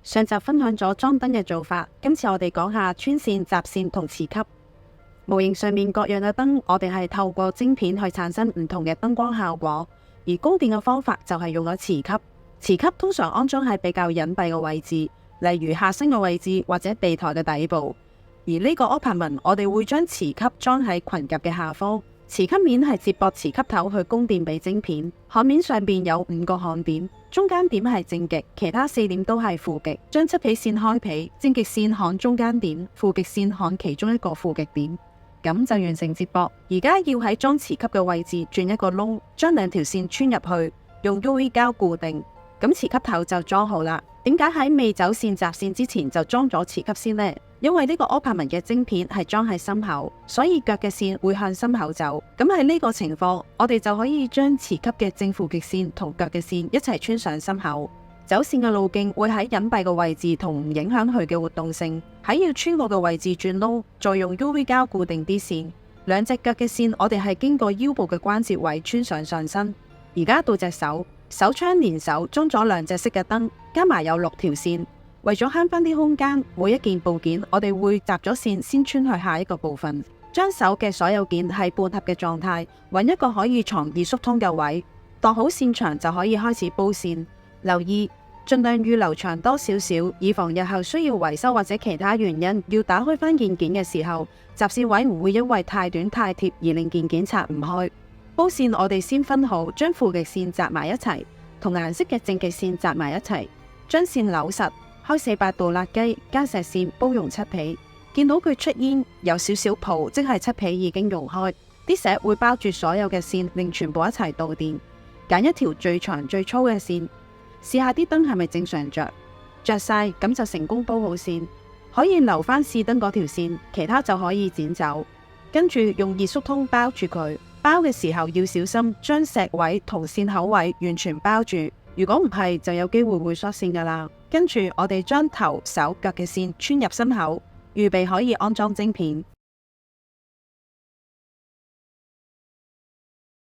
上集分享咗裝燈嘅做法，今次我哋講下穿線、集線同磁吸。模型上面各樣嘅燈，我哋係透過晶片去產生唔同嘅燈光效果，而供電嘅方法就係用咗磁吸。磁吸通常安裝喺比較隱蔽嘅位置，例如下身嘅位置或者地台嘅底部。而呢個 Opamine 我哋會將磁吸裝喺裙夾嘅下方。磁吸面係接駁磁吸頭去供電俾晶片，焊面上邊有5個焊點，中間點係正極，其他4點都係負極。將漆皮線開皮，正極線焊中間點，負極線焊其中一個負極點，咁就完成接駁。而家要喺裝磁吸嘅位置鑽一個窿，將2條線穿入去，用 UV 膠固定，咁磁吸頭就裝好啦。點解喺未走線集線之前就裝咗磁吸先呢？因為呢個 Opamine 嘅晶片係裝喺心口，所以腳嘅線會向心口走。咁喺呢個情況，我哋就可以將磁吸嘅正負極線同腳嘅線一齊穿上心口。走線嘅路徑會喺隱蔽嘅位置同唔影響佢嘅活動性。喺要穿過嘅位置轉窿，再用 UV 膠固定啲線。2隻腳嘅線我哋係經過腰部嘅關節位穿上上身。而家到隻手，手槍連手裝咗2隻色嘅燈，加埋有6條線。為咗慳翻啲空間，每一件部件我哋會集咗線先穿去下一個部分。將手嘅所有件係半合嘅狀態，揾一個可以藏易縮通嘅位，度好線長就可以開始煲線。留意盡量預留長多少少，以防日後需要維修或者其他原因要打開翻件件嘅時候，集線位唔會因為太短太貼而令件件拆唔開。煲線我哋先分好，將負極線集埋一齊，同顏色嘅正極線集埋一齊，將線扭實。開400度辣雞，加石線煲溶漆皮，見到佢出煙有少少泡，即係漆皮已經溶開。啲石會包住所有嘅線，令全部一齊導電。揀一條最長最粗嘅線，試下啲燈係咪正常着晒，咁就成功煲好線。可以留翻試燈嗰條線，其他就可以剪走。跟住用熱縮通包住佢，包嘅時候要小心，將石位同線口位完全包住。如果唔係，就有機會會疏線噶啦。跟住我哋將頭、手、腳嘅線穿入心口，預備可以安裝晶片。